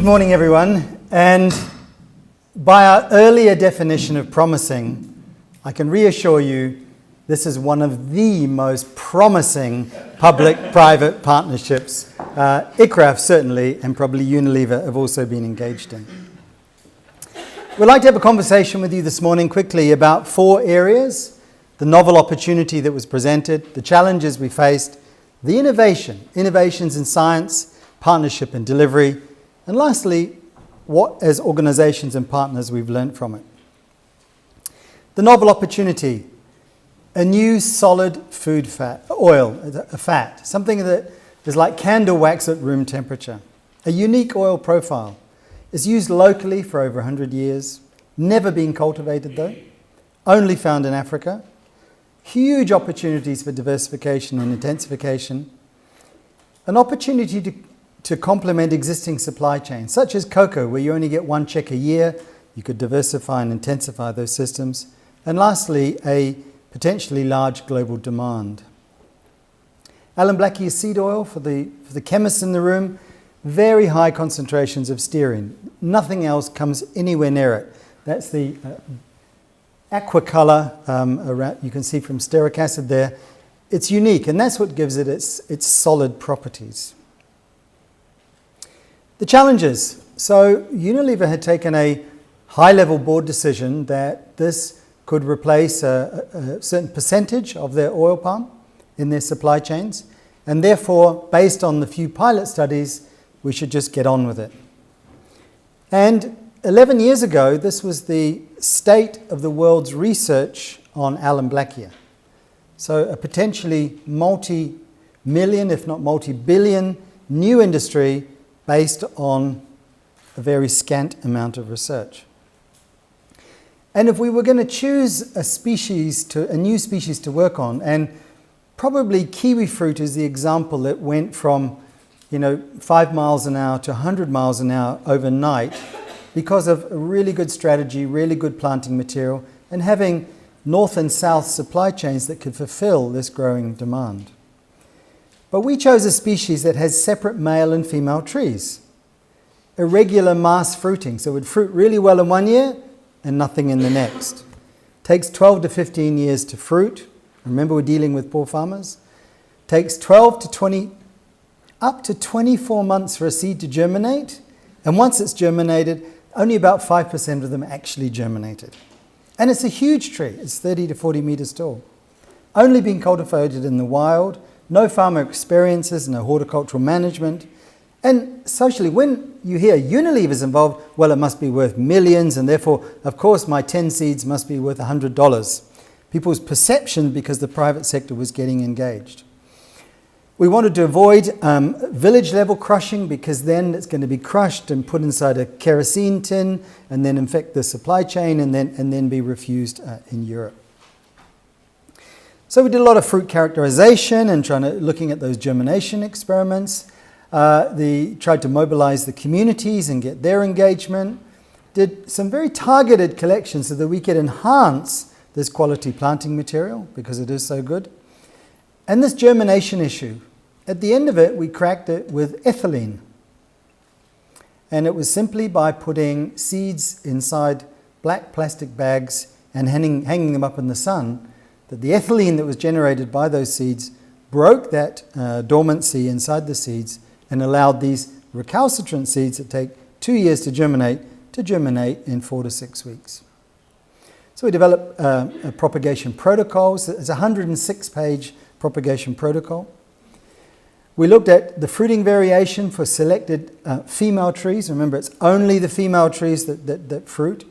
Good morning, everyone. And by our earlier definition of promising, I can reassure you this is one of the most promising public-private partnerships ICRAF certainly, and probably Unilever have also been engaged in. We'd like to have a conversation with you this morning quickly about 4 areas: the novel opportunity that was presented, the challenges we faced, the innovations in science, partnership and delivery, and lastly, what as organizations and partners we've learned from it. The novel opportunity, a new solid food fat, a fat, something that is like candle wax at room temperature. A unique oil profile. Is used locally for over 100 years, never been cultivated though, only found in Africa. Huge opportunities for diversification and intensification. An opportunity to complement existing supply chains, such as cocoa, where you only get 1 check a year. You could diversify and intensify those systems. And lastly, a potentially large global demand. Allanblackia seed oil, for the chemists in the room, very high concentrations of stearine. Nothing else comes anywhere near it. That's the aqua color you can see from stearic acid there. It's unique, and that's what gives it its solid properties. The challenges. So Unilever had taken a high-level board decision that this could replace a certain percentage of their oil palm in their supply chains, and therefore, based on the few pilot studies, we should just get on with it. And 11 years ago, this was the state of the world's research on Allanblackia. So a potentially multi-million, if not multi-billion, new industry based on a very scant amount of research. And if we were going to choose a new species to work on, and probably kiwi fruit is the example that went from 5 miles an hour to 100 miles an hour overnight because of a really good strategy, really good planting material, and having north and south supply chains that could fulfill this growing demand. But we chose a species that has separate male and female trees. Irregular mass fruiting, so it would fruit really well in 1 year and nothing in the next. Takes 12 to 15 years to fruit. Remember, we're dealing with poor farmers. Takes 12 to 20 up to 24 months for a seed to germinate, and once it's germinated, only about 5% of them actually germinated. And it's a huge tree. It's 30 to 40 meters tall. Only being cultivated in the wild, no farmer experiences, no horticultural management. And socially, when you hear Unilever's involved, well, it must be worth millions, and therefore, of course, my 10 seeds must be worth $100. People's perception, because the private sector was getting engaged. We wanted to avoid village level crushing, because then it's going to be crushed and put inside a kerosene tin and then infect the supply chain and then be refused in Europe. So we did a lot of fruit characterization and looking at those germination experiments. Tried to mobilize the communities and get their engagement. Did some very targeted collections so that we could enhance this quality planting material because it is so good. And this germination issue, at the end of it, we cracked it with ethylene. And it was simply by putting seeds inside black plastic bags and hanging them up in the sun, that the ethylene that was generated by those seeds broke that dormancy inside the seeds and allowed these recalcitrant seeds that take 2 years to germinate in 4 to 6 weeks. So we developed a propagation protocols. It's a 106-page propagation protocol. We looked at the fruiting variation for selected female trees. Remember, it's only the female trees that fruit.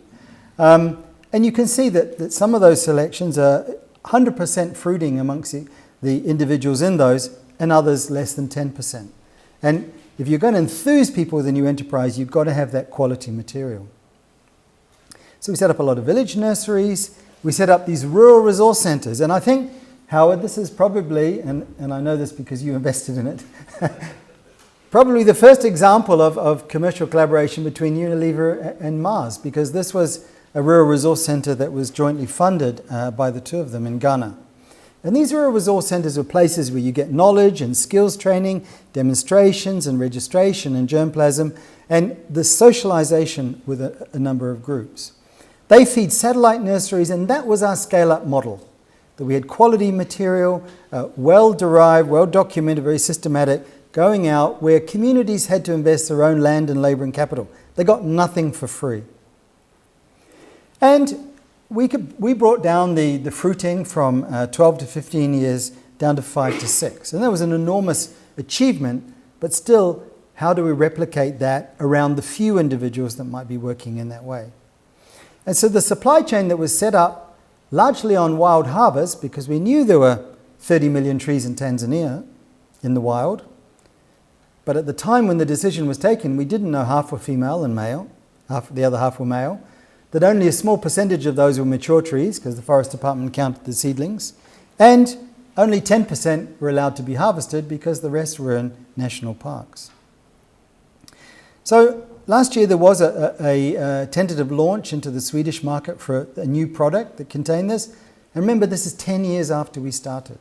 And you can see that some of those selections are 100% fruiting amongst the individuals in those, and others less than 10%. And if you're going to enthuse people with a new enterprise, you've got to have that quality material. So we set up a lot of village nurseries. We set up these rural resource centers. And I think, Howard, this is probably, and I know this because you invested in it, probably the first example of commercial collaboration between Unilever and Mars, because this was a rural resource center that was jointly funded by the two of them in Ghana. And these rural resource centres were places where you get knowledge and skills training, demonstrations and registration and germplasm, and the socialisation with a number of groups. They feed satellite nurseries, and that was our scale-up model. That we had quality material, well-derived, well-documented, very systematic, going out where communities had to invest their own land and labour and capital. They got nothing for free. And we brought down the fruiting from 12 to 15 years down to 5 to 6. And that was an enormous achievement, but still, how do we replicate that around the few individuals that might be working in that way? And so the supply chain that was set up largely on wild harvest, because we knew there were 30 million trees in Tanzania in the wild, but at the time when the decision was taken, we didn't know half were female and male, the other half were male, that only a small percentage of those were mature trees, because the Forest Department counted the seedlings, and only 10% were allowed to be harvested because the rest were in national parks. So last year there was a tentative launch into the Swedish market for a new product that contained this. And remember, this is 10 years after we started.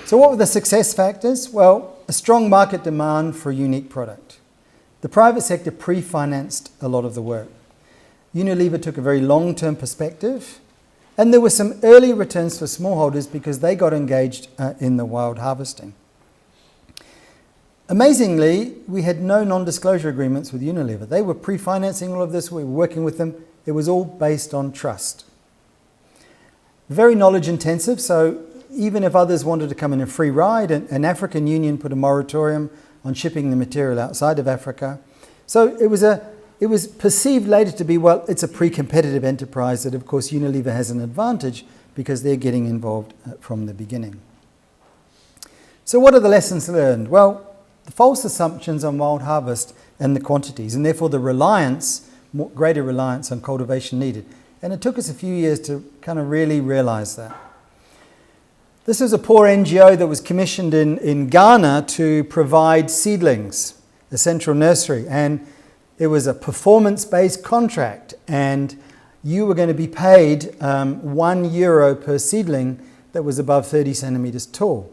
So what were the success factors? Well, a strong market demand for a unique product. The private sector pre-financed a lot of the work. Unilever took a very long-term perspective, and there were some early returns for smallholders because they got engaged in the wild harvesting. Amazingly, we had no non-disclosure agreements with Unilever. They were pre-financing all of this. We were working with them. It was all based on trust. Very knowledge intensive, so even if others wanted to come in a free ride, an African Union put a moratorium on shipping the material outside of Africa. So it was perceived later to be, well, it's a pre-competitive enterprise that, of course, Unilever has an advantage because they're getting involved from the beginning. So what are the lessons learned? Well, the false assumptions on wild harvest and the quantities, and therefore the greater reliance on cultivation needed. And it took us a few years to kind of really realise that. This was a poor NGO that was commissioned in Ghana to provide seedlings, a central nursery, and it was a performance-based contract, and you were going to be paid €1 per seedling that was above 30 centimetres tall.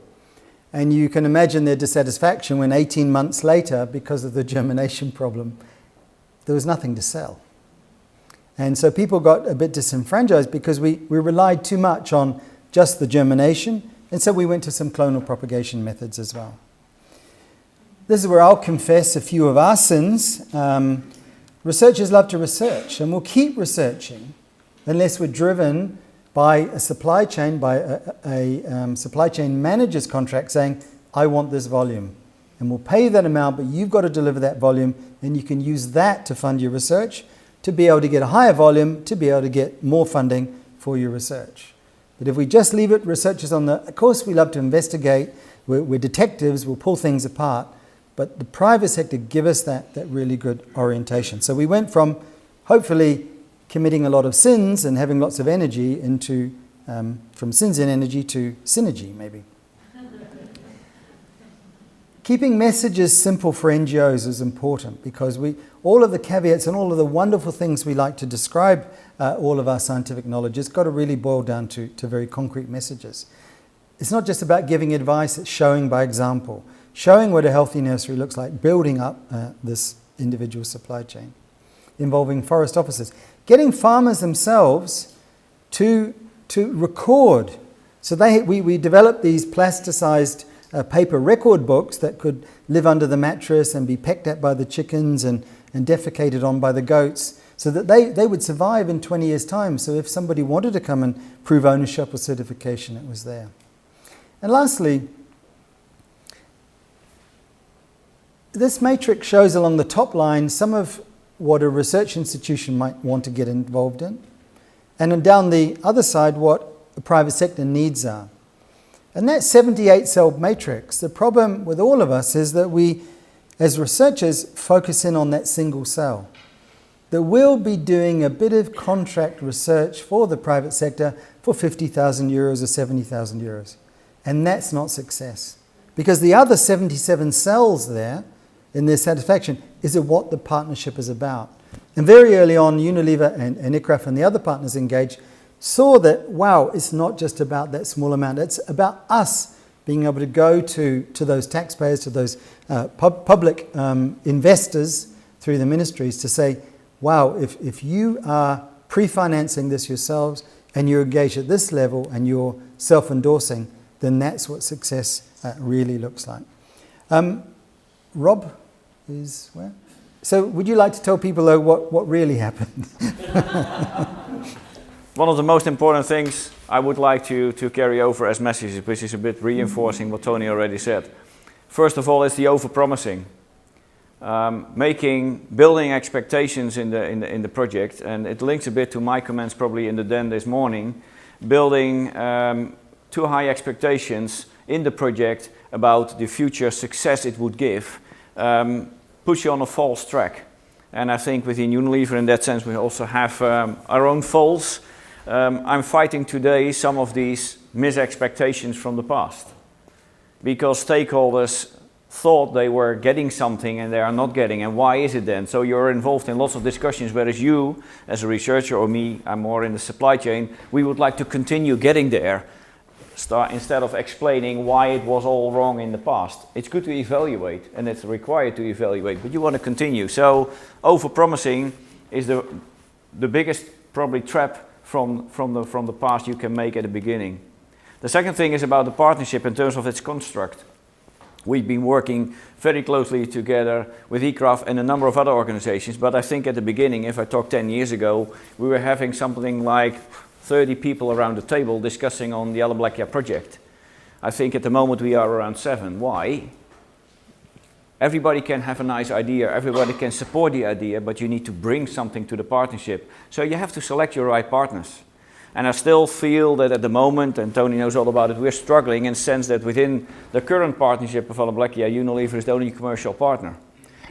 And you can imagine their dissatisfaction when 18 months later, because of the germination problem, there was nothing to sell. And so people got a bit disenfranchised because we relied too much on just the germination, and so we went to some clonal propagation methods as well. This is where I'll confess a few of our sins. Researchers love to research, and we'll keep researching unless we're driven by a supply chain, by a supply chain manager's contract saying, I want this volume. And we'll pay you that amount, but you've got to deliver that volume, and you can use that to fund your research, to be able to get a higher volume, to be able to get more funding for your research. But if we just leave it, researchers of course we love to investigate, we're detectives, we'll pull things apart, but the private sector give us that really good orientation. So we went from, hopefully, committing a lot of sins and having lots of energy into, from sins and energy to synergy, maybe. Keeping messages simple for NGOs is important because all of the caveats and all of the wonderful things we like to describe all of our scientific knowledge has got to really boil down to very concrete messages. It's not just about giving advice, it's showing by example, showing what a healthy nursery looks like, building up this individual supply chain, involving forest officers, getting farmers themselves to record. So we developed these plasticized paper record books that could live under the mattress and be pecked at by the chickens and defecated on by the goats, so that they would survive in 20 years' time. So if somebody wanted to come and prove ownership or certification, it was there. And lastly, this matrix shows along the top line some of what a research institution might want to get involved in, and then down the other side what the private sector needs are. And that 78-cell matrix, the problem with all of us is that we, as researchers, focus in on that single cell. That we'll be doing a bit of contract research for the private sector for €50,000 or €70,000. And that's not success. Because the other 77 cells there, in their satisfaction, is what the partnership is about. And very early on, Unilever and ICRAF and the other partners engaged saw that, wow, it's not just about that small amount, it's about us being able to go to those taxpayers, to those public investors through the ministries to say, wow, if you are pre-financing this yourselves and you're engaged at this level and you're self-endorsing, then that's what success really looks like. Rob is where? So would you like to tell people, though, what really happened? One of the most important things I would like to carry over as messages, which is a bit reinforcing what Tony already said. First of all, it's the over-promising. Building expectations in the project, and it links a bit to my comments probably in the den this morning, building too high expectations in the project about the future success it would give, puts you on a false track. And I think within Unilever in that sense we also have our own faults. I'm fighting today some of these mis-expectations from the past, because stakeholders thought they were getting something and they are not getting, and why is it then? So you're involved in lots of discussions, whereas you, as a researcher, or me, I'm more in the supply chain, we would like to continue getting there, instead of explaining why it was all wrong in the past. It's good to evaluate, and it's required to evaluate, but you want to continue. So over-promising is the biggest probably trap from the past you can make at the beginning. The second thing is about the partnership in terms of its construct. We've been working very closely together with ICRAF and a number of other organizations, but I think at the beginning, if I talk 10 years ago, we were having something like 30 people around the table discussing on the Allanblackia project. I think at the moment we are around 7. Why? Everybody can have a nice idea, everybody can support the idea, but you need to bring something to the partnership. So you have to select your right partners. And I still feel that at the moment, and Tony knows all about it, we're struggling in the sense that within the current partnership of Allanblackia, Unilever is the only commercial partner.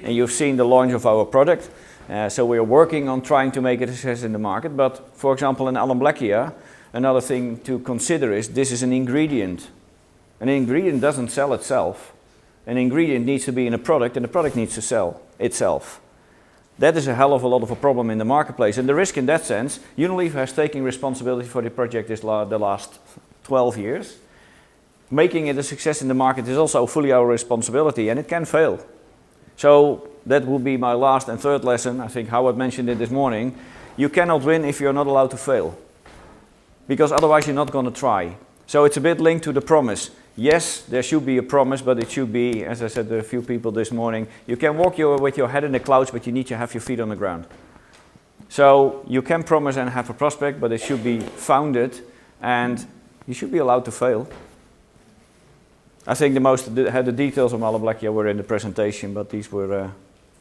And you've seen the launch of our product, so we're working on trying to make it a success in the market. But for example, in Allanblackia, another thing to consider is this is an ingredient. An ingredient doesn't sell itself. An ingredient needs to be in a product, and the product needs to sell itself. That is a hell of a lot of a problem in the marketplace. And the risk in that sense, Unilever has taken responsibility for the project the last 12 years. Making it a success in the market is also fully our responsibility, and it can fail. So that will be my last and third lesson. I think Howard mentioned it this morning. You cannot win if you're not allowed to fail, because otherwise you're not going to try. So it's a bit linked to the promise. Yes, there should be a promise, but it should be, as I said to a few people this morning, you can walk with your head in the clouds, but you need to have your feet on the ground. So you can promise and have a prospect, but it should be founded, and you should be allowed to fail. I think the details of Allanblackia were in the presentation, but these were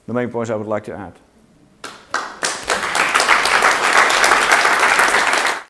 the main points I would like to add.